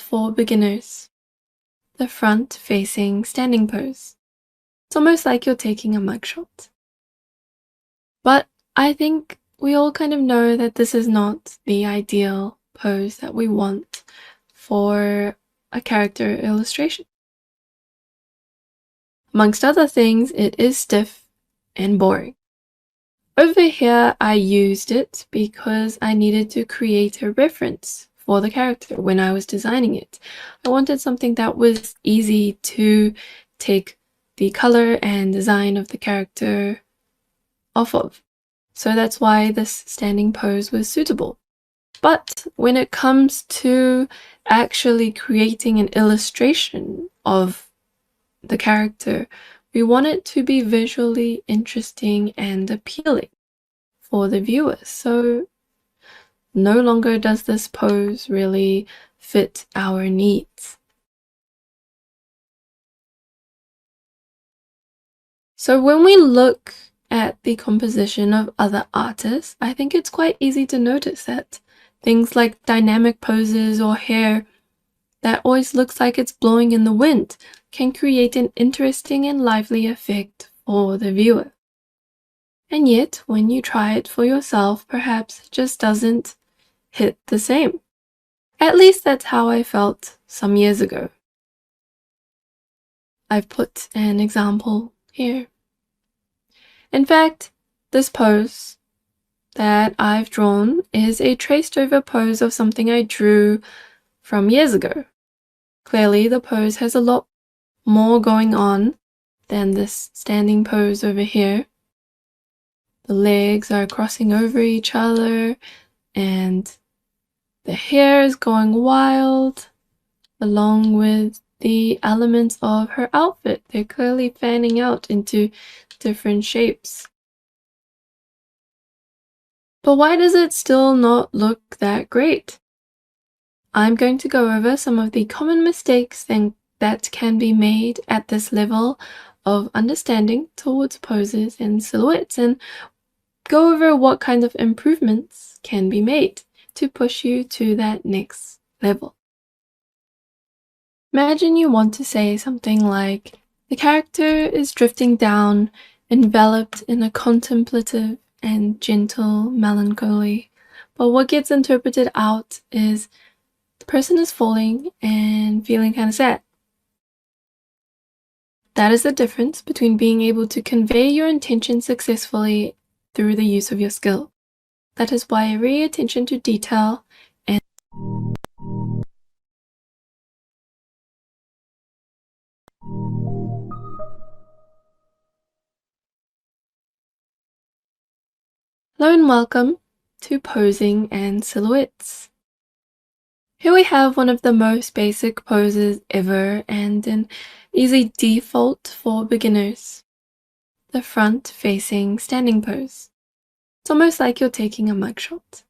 for beginners. The front-facing standing pose. It's almost like you're taking a mugshot. But I think we all kind of know that this is not the ideal pose that we want for a character illustration. Amongst other things, it is stiff and boring. Over here, I used it because I needed to create a reference for the character when I was designing it. I wanted something that was easy to take the color and design of the character off of. So that's why this standing pose was suitable. But when it comes to actually creating an illustration of the character, we want it to be visually interesting and appealing for the viewer. So no longer does this pose really fit our needs. So when we look at the composition of other artists, I think it's quite easy to notice that things like dynamic poses or hair that always looks like it's blowing in the wind can create an interesting and lively effect for the viewer. And yet, when you try it for yourself, perhaps it just doesn't hit the same. At least that's how I felt some years ago. I've put an example here. In fact, this pose that I've drawn is a traced over pose of something I drew from years ago. Clearly, the pose has a lot more going on than this standing pose over here. The legs are crossing over each other and the hair is going wild along with the elements of her outfit. They're clearly fanning out into different shapes. But why does it still not look that great? I'm going to go over some of the common mistakes that can be made at this level of understanding towards poses and silhouettes, and go over what kind of improvements can be made to push you to that next level. Imagine you want to say something like, the character is drifting down, enveloped in a contemplative and gentle melancholy, but what gets interpreted out is the person is falling and feeling kind of sad. That is the difference between being able to convey your intention successfully through the use of your skill. That is why every attention to detail and Hello and welcome to Posing and Silhouettes. Here we have one of the most basic poses ever and an easy default for beginners. The front-facing standing pose. It's almost like you're taking a mugshot.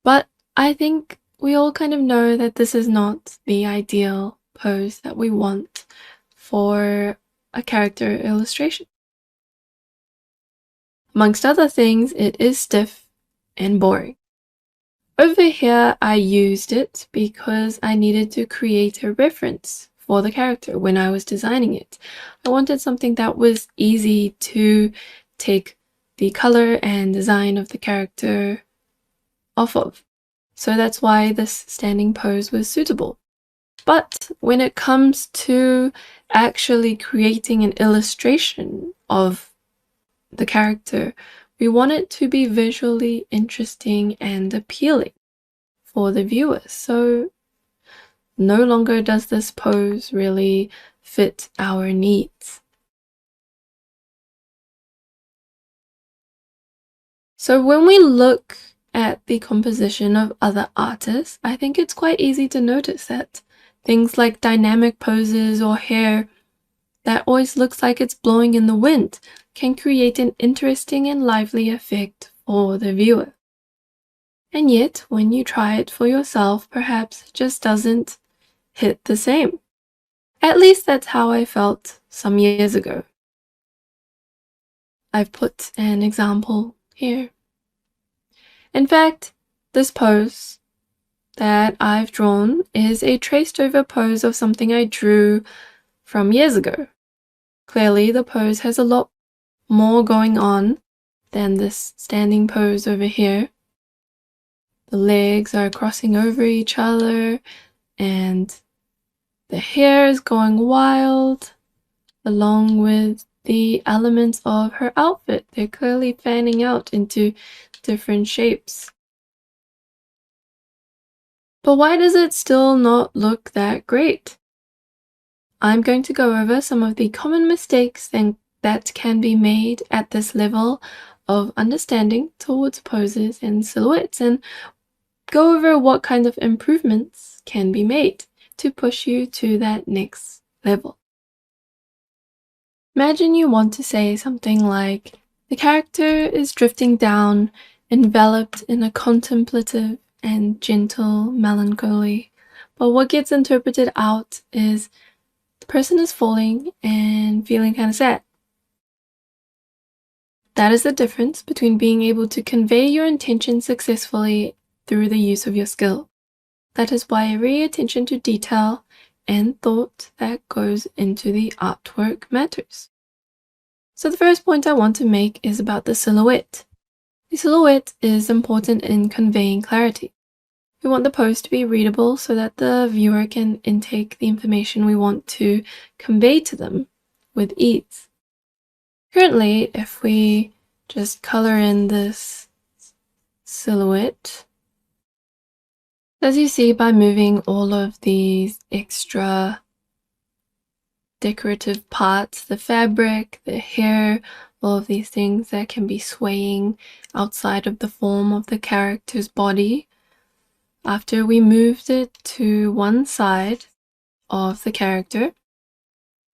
But I think we all kind of know that this is not the ideal pose that we want for a character illustration. Amongst other things, it is stiff and boring. Over here, I used it because I needed to create a reference for the character when I was designing it. I wanted something that was easy to take the color and design of the character off of. So that's why this standing pose was suitable. But when it comes to actually creating an illustration of the character, we want it to be visually interesting and appealing for the viewer. So no longer does this pose really fit our needs. So when we look at the composition of other artists, I think it's quite easy to notice that things like dynamic poses or hair that always looks like it's blowing in the wind can create an interesting and lively effect for the viewer. And yet, when you try it for yourself, perhaps it just doesn't hit the same. At least that's how I felt some years ago. I've put an example here. In fact, this pose that I've drawn is a traced over pose of something I drew from years ago. Clearly, the pose has a lot more going on than this standing pose over here. The legs are crossing over each other and the hair is going wild along with the elements of her outfit. They're clearly fanning out into different shapes. But why does it still not look that great? I'm going to go over some of the common mistakes that can be made at this level of understanding towards poses and silhouettes, and go over what kind of improvements can be made to push you to that next level. Imagine you want to say something like, the character is drifting down, enveloped in a contemplative and gentle melancholy, but what gets interpreted out is the person is falling and feeling kind of sad. That is the difference between being able to convey your intention successfully through the use of your skill. That is why every attention to detail and thought that goes into the artwork matters. So the first point I want to make is about the silhouette. The silhouette is important in conveying clarity. We want the pose to be readable so that the viewer can intake the information we want to convey to them with ease. Currently, if we just color in this silhouette, as you see by moving all of these extra decorative parts, the fabric, the hair, all of these things that can be swaying outside of the form of the character's body, after we moved it to one side of the character,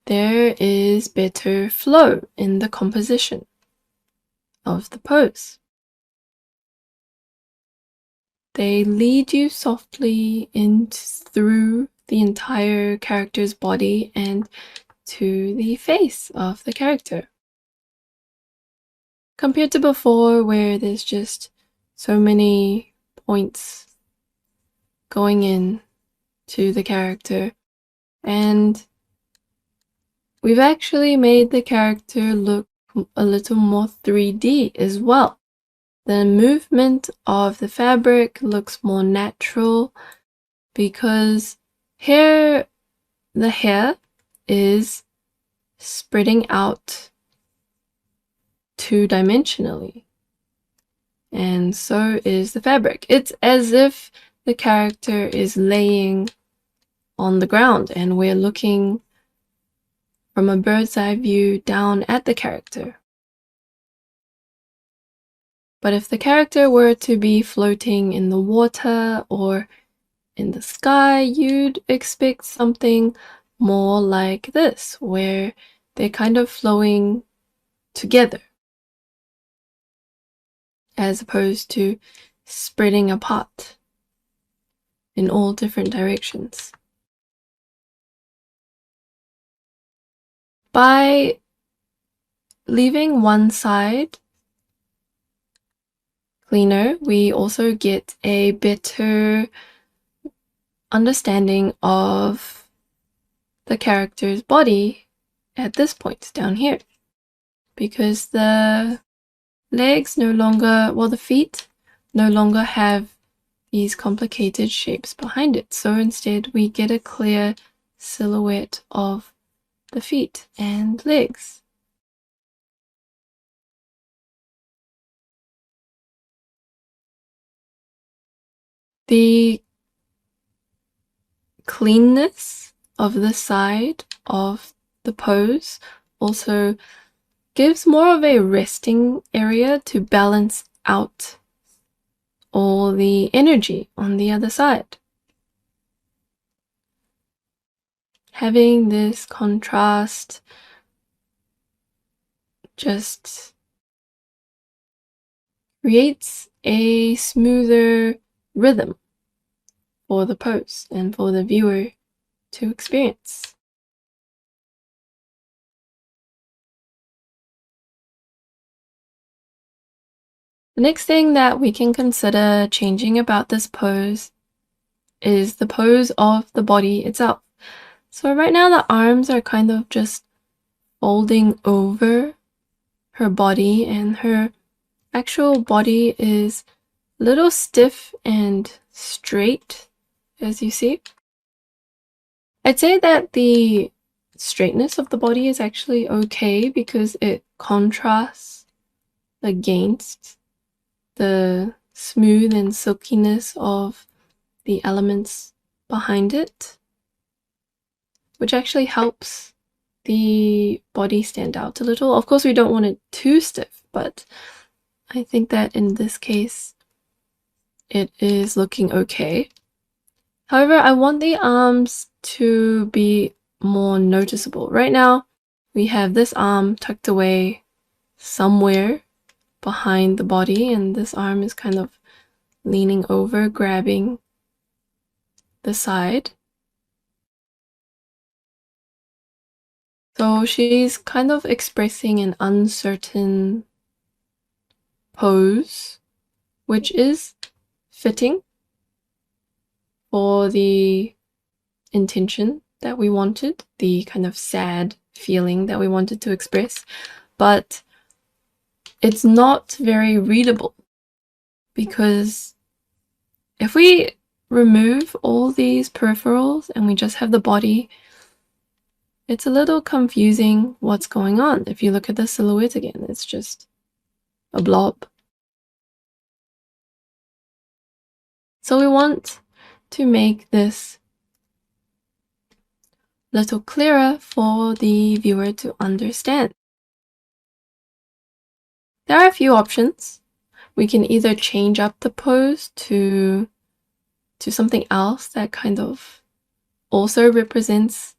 there is better flow in the composition of the pose. They lead you softly through the entire character's body and to the face of the character. Compared to before, where there's just so many points going in to the character, and we've actually made the character look a little more 3D as well. The movement of the fabric looks more natural because the hair is spreading out two-dimensionally, and so is the fabric. It's as if the character is laying on the ground and we're looking from a bird's eye view down at the character. But if the character were to be floating in the water or in the sky, you'd expect something more like this, where they're kind of flowing together, as opposed to spreading apart in all different directions. By leaving one side cleaner, we also get a better understanding of the character's body at this point down here, because the legs the feet no longer have these complicated shapes behind it. So instead we get a clear silhouette of the feet and legs. The cleanness of the side of the pose also gives more of a resting area to balance out all the energy on the other side. Having this contrast just creates a smoother rhythm for the pose and for the viewer to experience. The next thing that we can consider changing about this pose is the pose of the body itself. So right now the arms are kind of just folding over her body, and her actual body is a little stiff and straight, as you see. I'd say that the straightness of the body is actually okay because it contrasts against the smooth and silkiness of the elements behind it, which actually helps the body stand out a little. Of course, we don't want it too stiff, but I think that in this case, it is looking okay. However, I want the arms to be more noticeable. Right now, we have this arm tucked away somewhere behind the body, and this arm is kind of leaning over, grabbing the side. So she's kind of expressing an uncertain pose, which is fitting for the intention that we wanted, the kind of sad feeling that we wanted to express, but it's not very readable because if we remove all these peripherals and we just have the body, it's a little confusing what's going on. If you look at the silhouette again, it's just a blob. So we want to make this little clearer for the viewer to understand. There are a few options. We can either change up the pose to something else that kind of also represents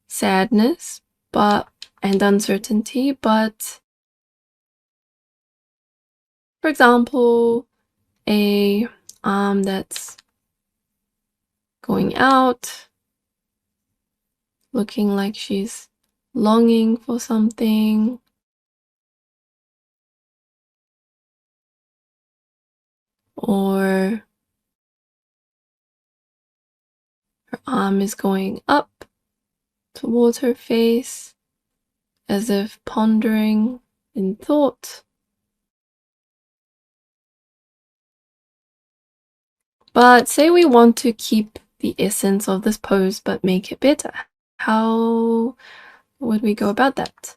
sadness and uncertainty, but for example, a arm that's going out, looking like she's longing for something, or her arm is going up towards her face as if pondering in thought. But say we want to keep the essence of this pose but make it better. How would we go about that?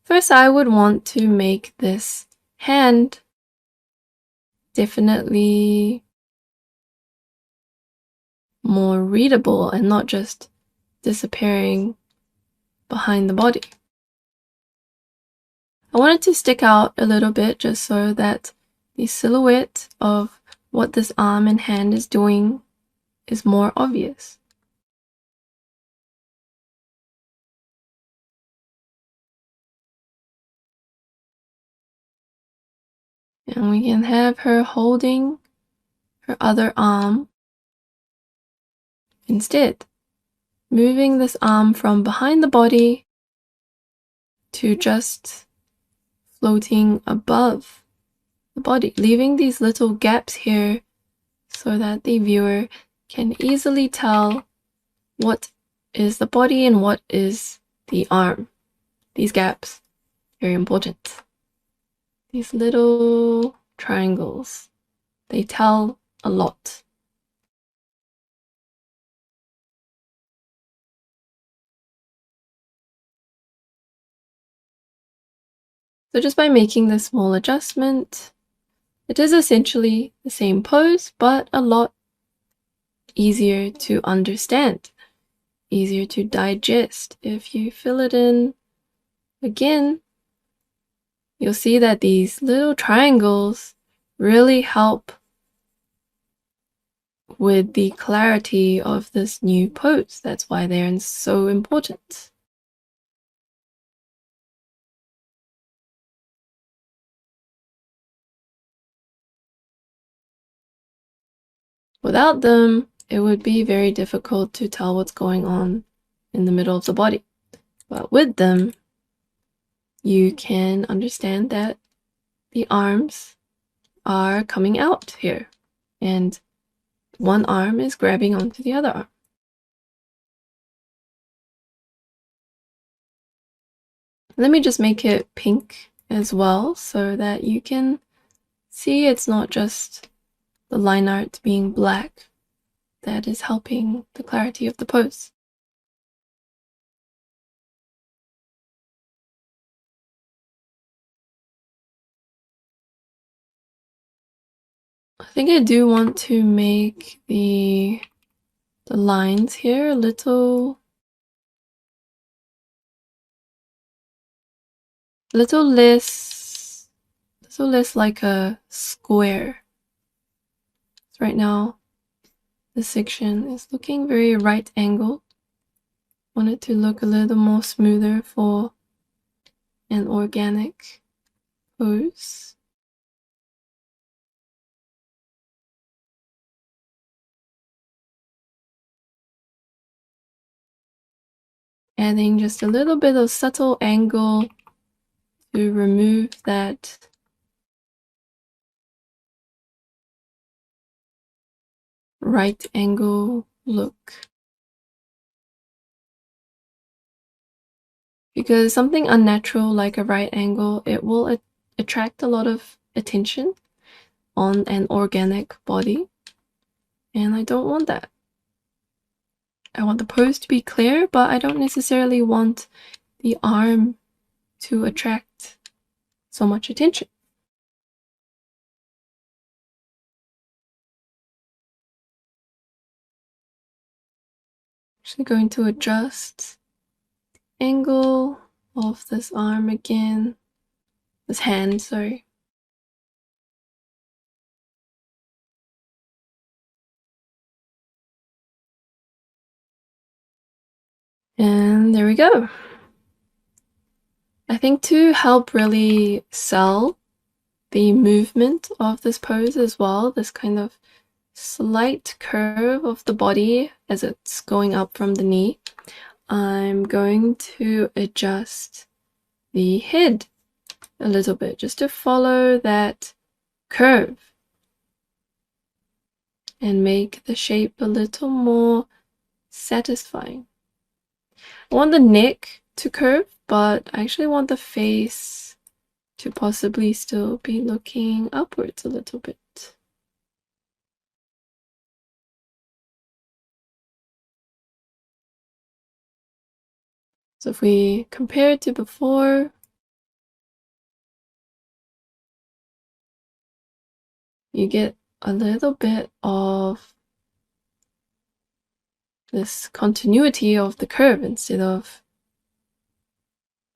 First, I would want to make this hand definitely more readable and not just disappearing behind the body. I want it to stick out a little bit just so that the silhouette of what this arm and hand is doing is more obvious. And we can have her holding her other arm instead, moving this arm from behind the body to just floating above the body, leaving these little gaps here so that the viewer can easily tell what is the body and what is the arm. These gaps, very important. These little triangles, they tell a lot. So just by making this small adjustment, it is essentially the same pose, but a lot easier to understand, easier to digest. If you fill it in again, you'll see that these little triangles really help with the clarity of this new pose. That's why they're so important. Without them, it would be very difficult to tell what's going on in the middle of the body. But with them, you can understand that the arms are coming out here. And one arm is grabbing onto the other arm. Let me just make it pink as well so that you can see it's not just the line art being black that is helping the clarity of the pose. I think I do want to make the lines here a little less like a square. So right now this section is looking very right angled. Want it to look a little more smoother for an organic pose. Adding just a little bit of subtle angle to remove that right angle look. Because something unnatural like a right angle, it will attract a lot of attention on an organic body, and I don't want that. I want the pose to be clear, but I don't necessarily want the arm to attract so much attention. Actually going to adjust the angle of this arm again, this hand, sorry. And there we go. I think to help really sell the movement of this pose as well, this kind of slight curve of the body as it's going up from the knee, I'm going to adjust the head a little bit just to follow that curve and make the shape a little more satisfying. I want the neck to curve, but I actually want the face to possibly still be looking upwards a little bit. So if we compare it to before, you get a little bit of this continuity of the curve instead of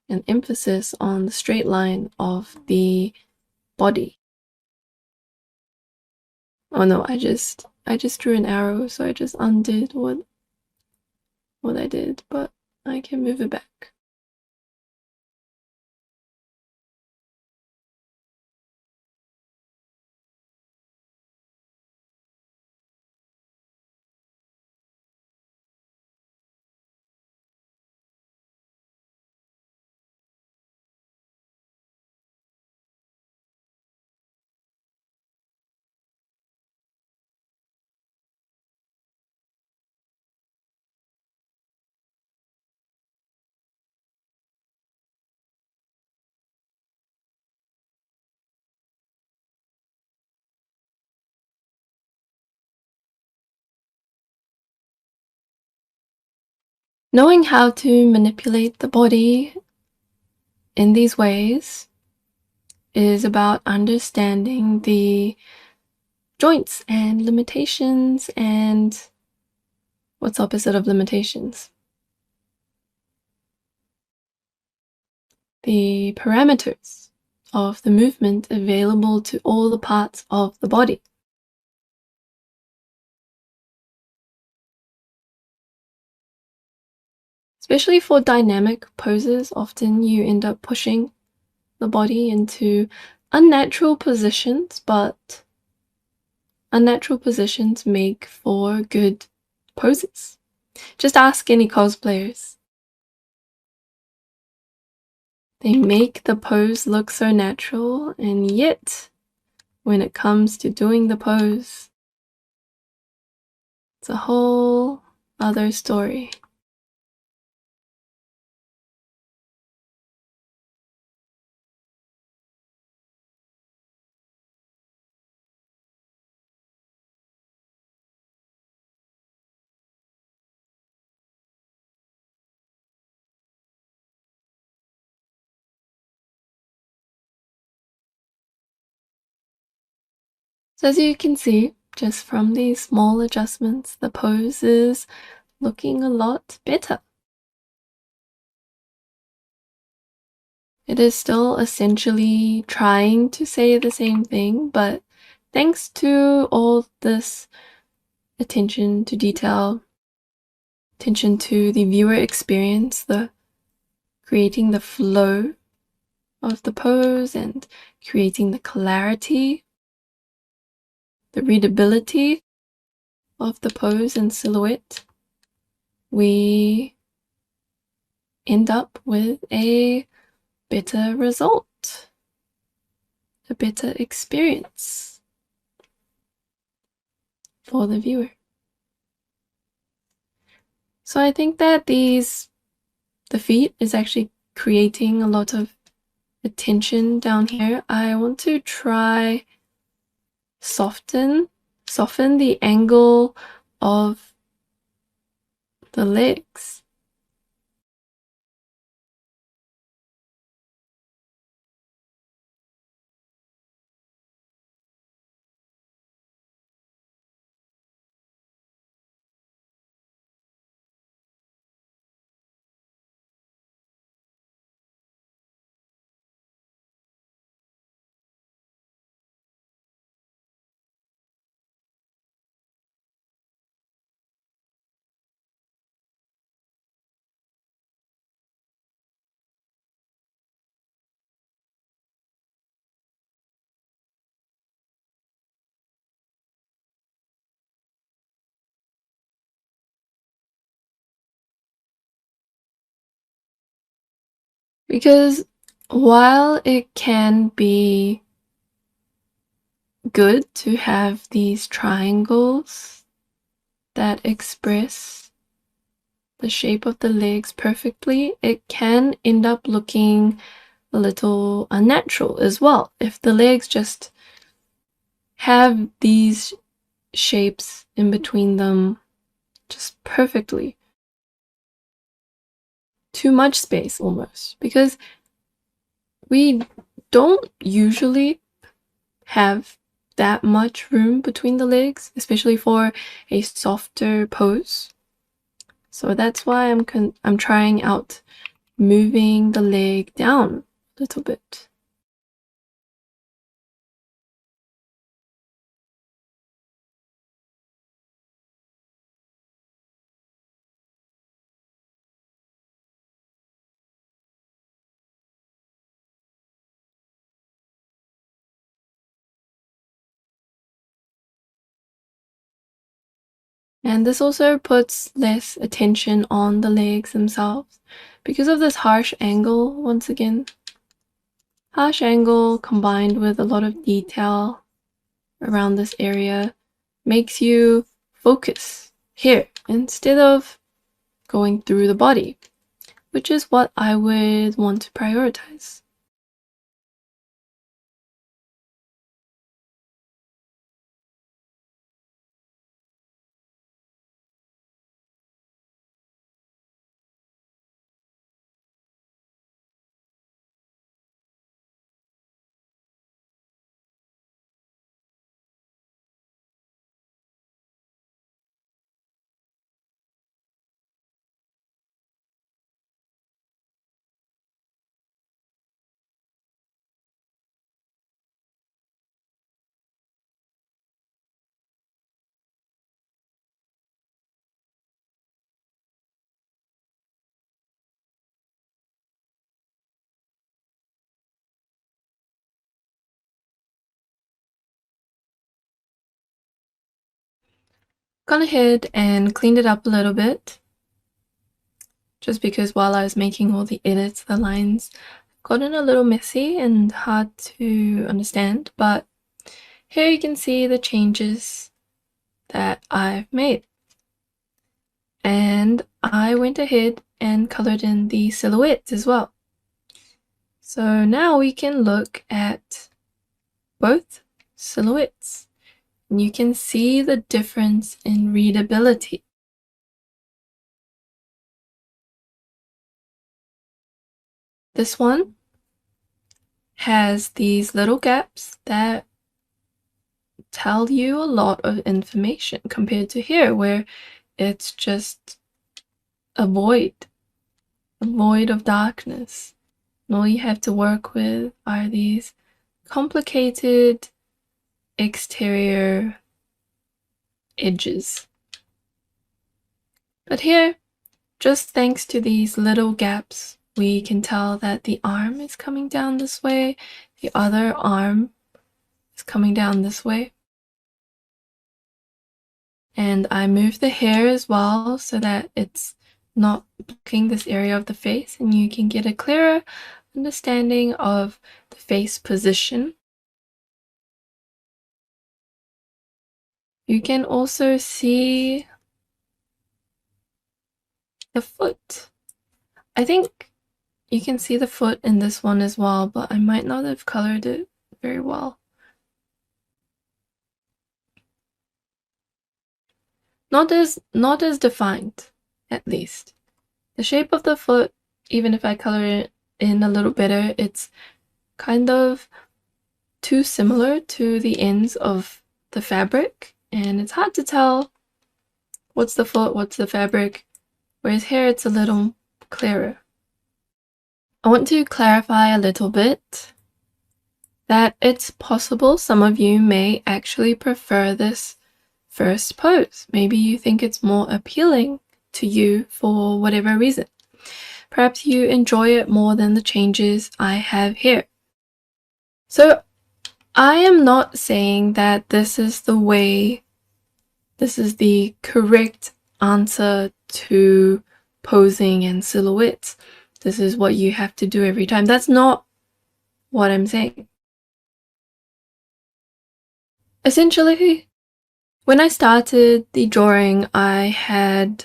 an emphasis on the straight line of the body. Oh no, I just drew an arrow, so I just undid what I did, but I can move it back. Knowing how to manipulate the body in these ways is about understanding the joints and limitations and what's opposite of limitations? The parameters of the movement available to all the parts of the body. Especially for dynamic poses, often you end up pushing the body into unnatural positions, but unnatural positions make for good poses. Just ask any cosplayers. They make the pose look so natural, and yet, when it comes to doing the pose, It's a whole other story. So as you can see, just from these small adjustments, the pose is looking a lot better. It is still essentially trying to say the same thing, but thanks to all this attention to detail, attention to the viewer experience, the creating the flow of the pose and creating the clarity, the readability of the pose and silhouette, we end up with a better result, a better experience for the viewer. So I think that the feet is actually creating a lot of attention down here. I want to try soften the angle of the legs. Because while it can be good to have these triangles that express the shape of the legs perfectly, it can end up looking a little unnatural as well. If the legs just have these shapes in between them just perfectly. Too much space almost, because we don't usually have that much room between the legs, especially for a softer pose. So that's why I'm trying out moving the leg down a little bit. And this also puts less attention on the legs themselves because of this harsh angle. Once again, harsh angle combined with a lot of detail around this area makes you focus here instead of going through the body, which is what I would want to prioritize. Gone ahead and cleaned it up a little bit, just because while I was making all the edits, the lines gotten a little messy and hard to understand, but here you can see the changes that I've made. I went ahead and colored in the silhouettes as well. So now we can look at both silhouettes, and you can see the difference in readability. This one has these little gaps that tell you a lot of information compared to here, where it's just a void of darkness. And all you have to work with are these complicated exterior edges. But here, just thanks to these little gaps, we can tell that the arm is coming down this way, the other arm is coming down this way. And I move the hair as well so that it's not blocking this area of the face, and you can get a clearer understanding of the face position. You can also see the foot. I think you can see the foot in this one as well, but I might not have colored it very well. Not as defined, at least. The shape of the foot, even if I color it in a little better, it's kind of too similar to the ends of the fabric, and it's hard to tell what's the foot, what's the fabric, whereas here it's a little clearer. I want to clarify a little bit that it's possible some of you may actually prefer this first pose. Maybe you think it's more appealing to you for whatever reason. Perhaps you enjoy it more than the changes I have here. So I am not saying that this is the correct answer to posing and silhouettes. This is what you have to do every time. That's not what I'm saying. Essentially, when I started the drawing, I had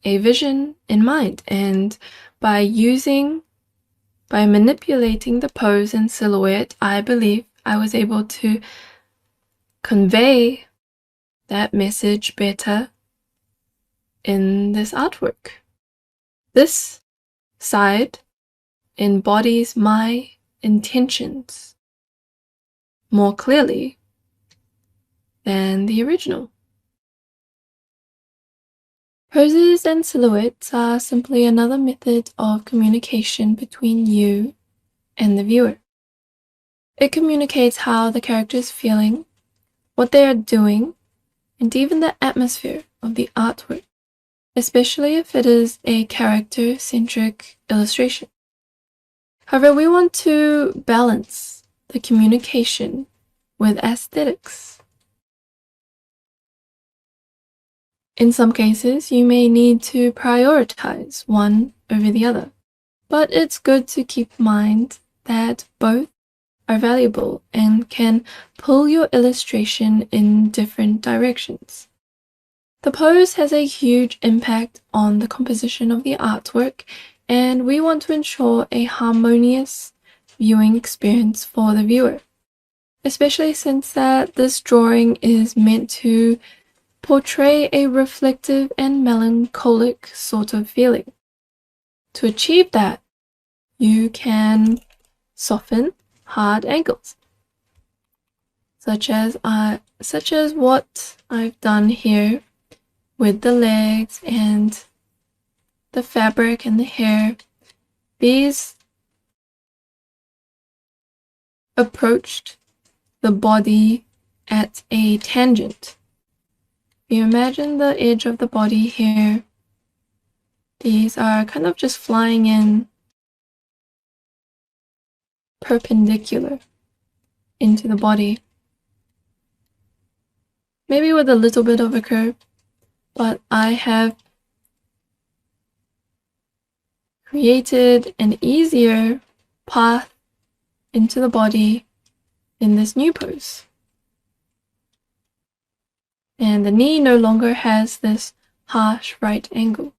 a vision in mind, and by manipulating the pose and silhouette, I believe I was able to convey that message better in this artwork. This side embodies my intentions more clearly than the original. Poses and silhouettes are simply another method of communication between you and the viewer. It communicates how the character is feeling, what they are doing, and even the atmosphere of the artwork, especially if it is a character-centric illustration. However, we want to balance the communication with aesthetics. In some cases, you may need to prioritize one over the other, but it's good to keep in mind that both are valuable and can pull your illustration in different directions. The pose has a huge impact on the composition of the artwork, and we want to ensure a harmonious viewing experience for the viewer, especially since this drawing is meant to portray a reflective and melancholic sort of feeling. To achieve that, you can soften hard angles, such as what I've done here with the legs and the fabric and the hair. These approached the body at a tangent. If you imagine the edge of the body here, these are kind of just flying in perpendicular into the body. Maybe with a little bit of a curve, but I have created an easier path into the body in this new pose. And the knee no longer has this harsh right angle.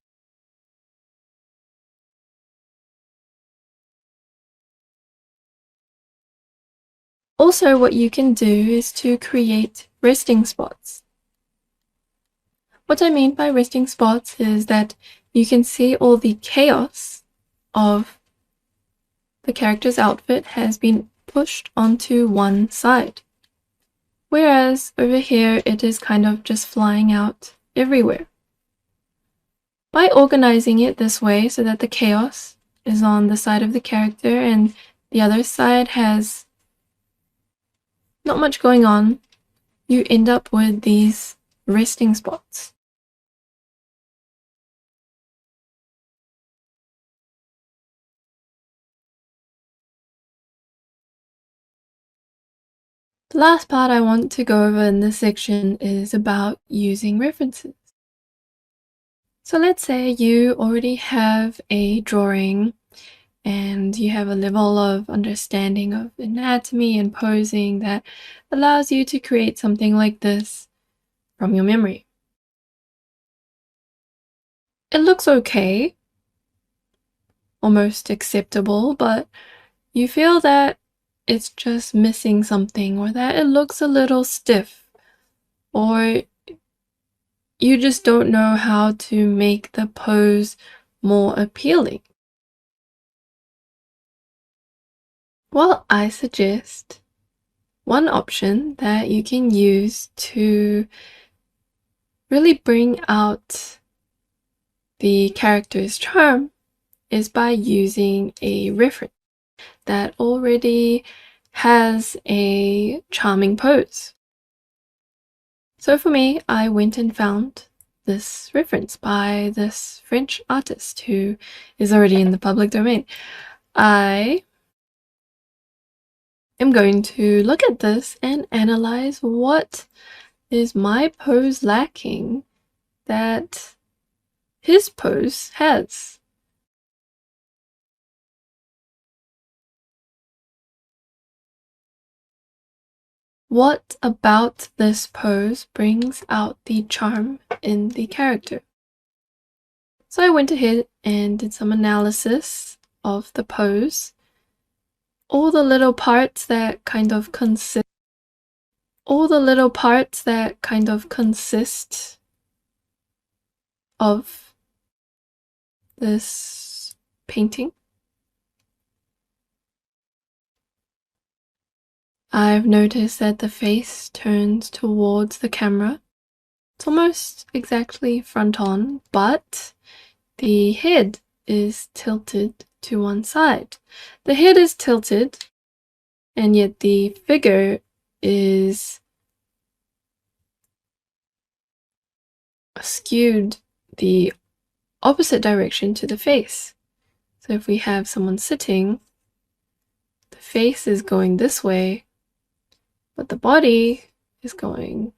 Also, what you can do is to create resting spots. What I mean by resting spots is that you can see all the chaos of the character's outfit has been pushed onto one side. Whereas over here, it is kind of just flying out everywhere. By organizing it this way so that the chaos is on the side of the character and the other side has not much going on, you end up with these resting spots. The last part I want to go over in this section is about using references. So let's say you already have a drawing and you have a level of understanding of anatomy and posing that allows you to create something like this from your memory. It looks okay, almost acceptable, but you feel that it's just missing something or that it looks a little stiff, or you just don't know how to make the pose more appealing. Well, I suggest one option that you can use to really bring out the character's charm is by using a reference that already has a charming pose. So for me, I went and found this reference by this French artist who is already in the public domain. I am going to look at this and analyze what is my pose lacking that his pose has. What about this pose brings out the charm in the character? So I went ahead and did some analysis of the pose. All the little parts that kind of consist of this painting. I've noticed that the face turns towards the camera. It's almost exactly front on, but the head is tilted to one side. The head is tilted, and yet the figure is skewed the opposite direction to the face. So if we have someone sitting, the face is going this way, but the body is going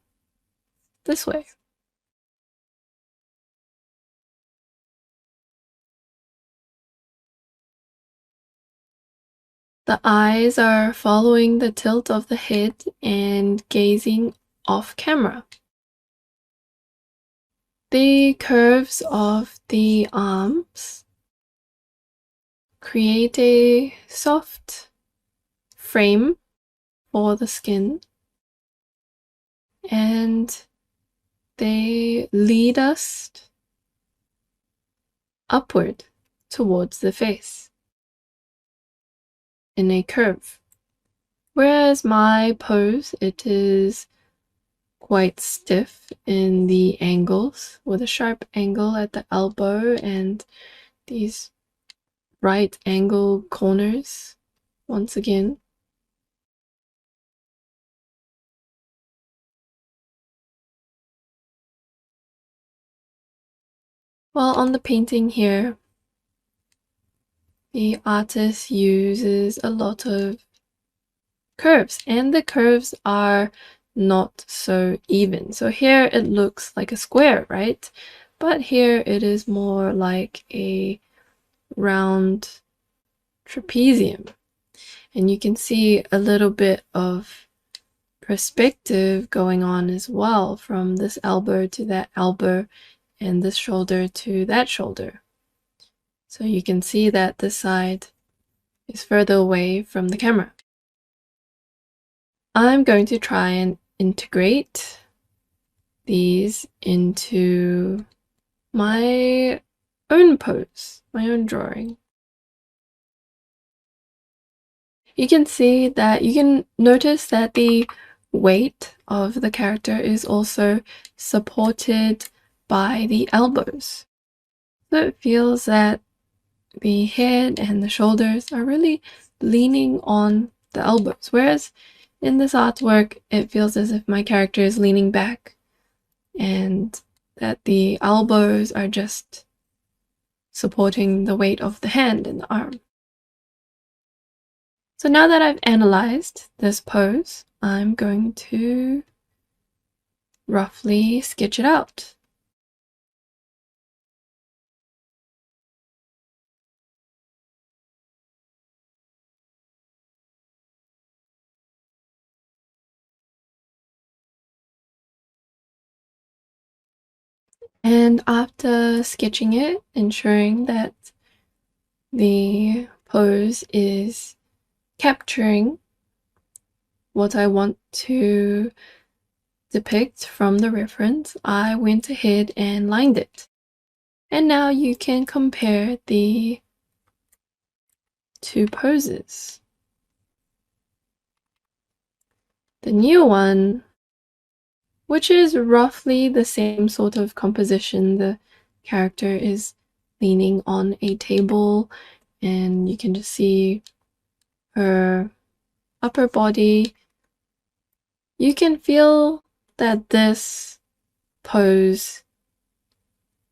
this way. The eyes are following the tilt of the head and gazing off camera. The curves of the arms create a soft frame for the skin, and they lead us upward towards the face in a curve. Whereas my pose, it is quite stiff in the angles, with a sharp angle at the elbow and these right angle corners once again. While on the painting here, the artist uses a lot of curves, and the curves are not so even. So here it looks like a square, right? But here it is more like a round trapezium. And you can see a little bit of perspective going on as well, from this elbow to that elbow and this shoulder to that shoulder. So you can see that this side is further away from the camera. I'm going to try and integrate these into my own pose, my own drawing. You can see that you can notice that the weight of the character is also supported by the elbows. So it feels that the head and the shoulders are really leaning on the elbows, whereas in this artwork it feels as if my character is leaning back and that the elbows are just supporting the weight of the hand and the arm. So now that I've analyzed this pose, I'm going to roughly sketch it out. And after sketching it, ensuring that the pose is capturing what I want to depict from the reference, I went ahead and lined it. And now you can compare the two poses. The new one, which is roughly the same sort of composition, the character is leaning on a table and you can just see her upper body. You can feel that this pose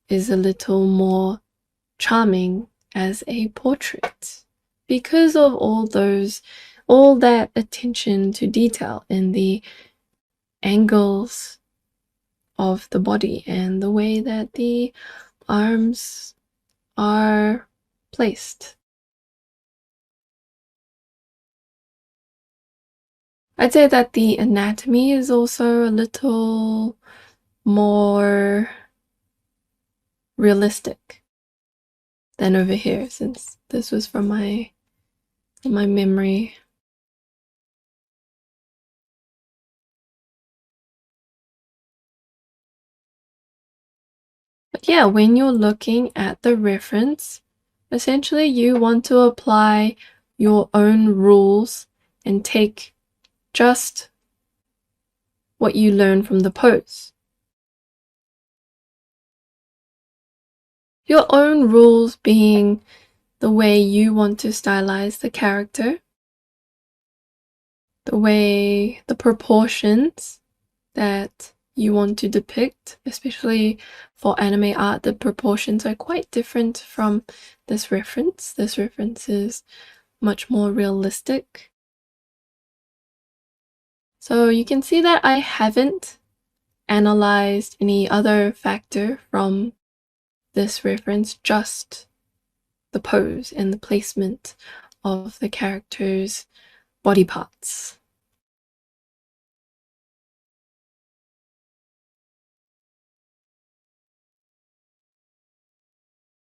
is a little more charming as a portrait because of all that attention to detail in the angles of the body and the way that the arms are placed. I'd say that the anatomy is also a little more realistic than over here, since this was from my memory. But yeah, when you're looking at the reference, essentially you want to apply your own rules and take just what you learn from the pose. Your own rules being the way you want to stylize the character, the proportions that you want to depict, especially for anime art, the proportions are quite different from this reference. This reference is much more realistic. So you can see that I haven't analyzed any other factor from this reference, just the pose and the placement of the character's body parts.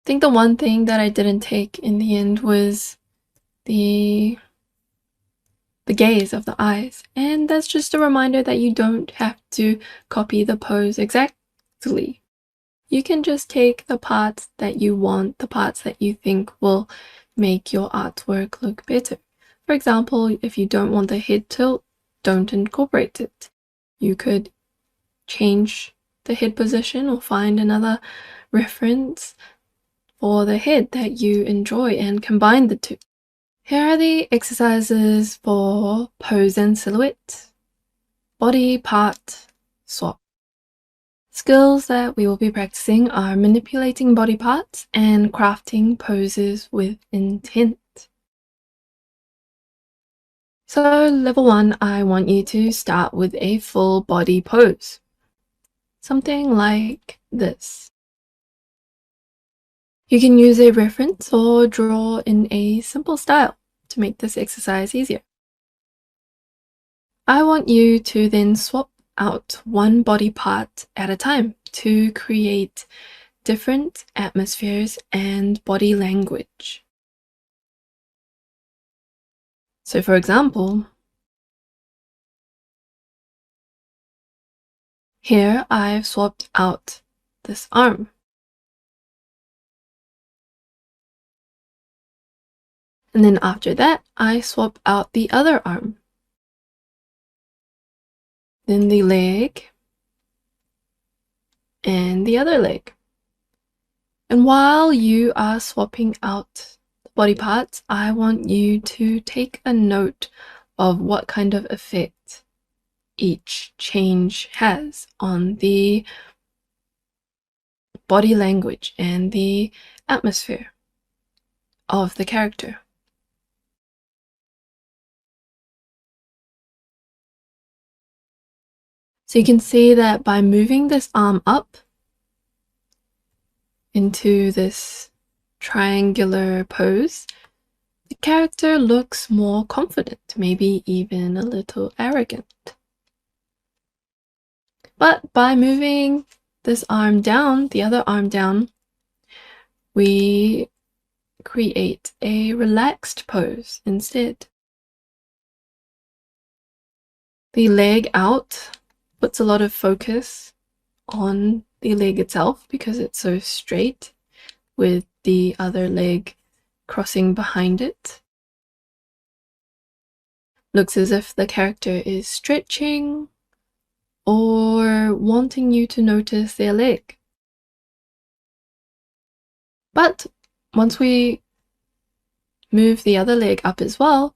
I think the one thing that I didn't take in the end was the gaze of the eyes, and that's just a reminder that you don't have to copy the pose exactly. You can just take the parts that you want, the parts that you think will make your artwork look better. For example, if you don't want the head tilt, don't incorporate it. You could change the head position or find another reference for the head that you enjoy and combine the two. Here are the exercises for pose and silhouette, body part swap. Skills that we will be practicing are manipulating body parts and crafting poses with intent. So level 1, I want you to start with a full body pose. Something like this. You can use a reference or draw in a simple style to make this exercise easier. I want you to then swap out one body part at a time to create different atmospheres and body language. So for example, Here I've swapped out this arm. And then after that, I swap out the other arm. Then the leg and the other leg. And while you are swapping out the body parts, I want you to take a note of what kind of effect each change has on the body language and the atmosphere of the character. So you can see that by moving this arm up into this triangular pose, the character looks more confident, maybe even a little arrogant. But by moving this arm down, the other arm down, we create a relaxed pose instead. The leg out puts a lot of focus on the leg itself because it's so straight, with the other leg crossing behind it. Looks as if the character is stretching or wanting you to notice their leg. But once we move the other leg up as well,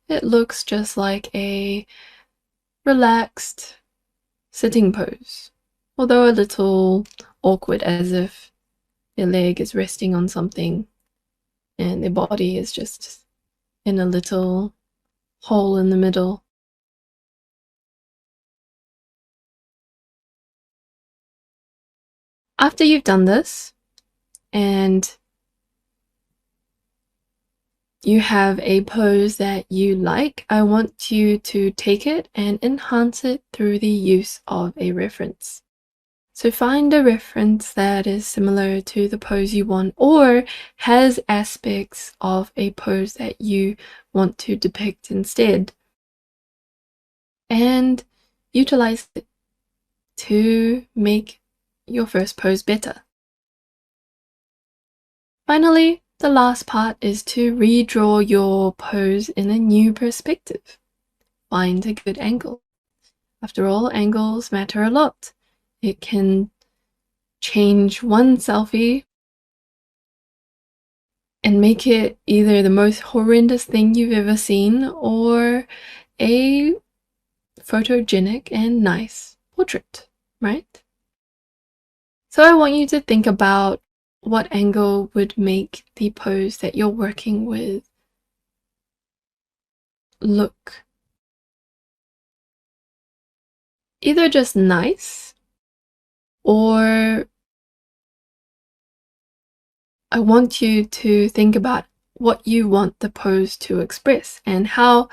it looks just like a relaxed sitting pose, although a little awkward, as if their leg is resting on something and their body is just in a little hole in the middle. After you've done this and you have a pose that you like, I want you to take it and enhance it through the use of a reference. So find a reference that is similar to the pose you want or has aspects of a pose that you want to depict instead, and utilize it to make your first pose better. Finally, the last part is to redraw your pose in a new perspective. Find a good angle. After all, angles matter a lot. It can change one selfie and make it either the most horrendous thing you've ever seen or a photogenic and nice portrait, right? So I want you to think about what angle would make the pose that you're working with look either just nice, or I want you to think about what you want the pose to express and how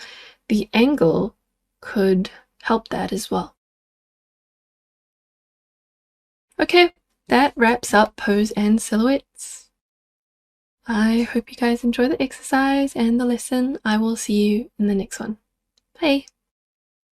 the angle could help that as well. Okay, that wraps up pose and silhouettes. I hope you guys enjoy the exercise and the lesson. I will see you in the next one. Bye!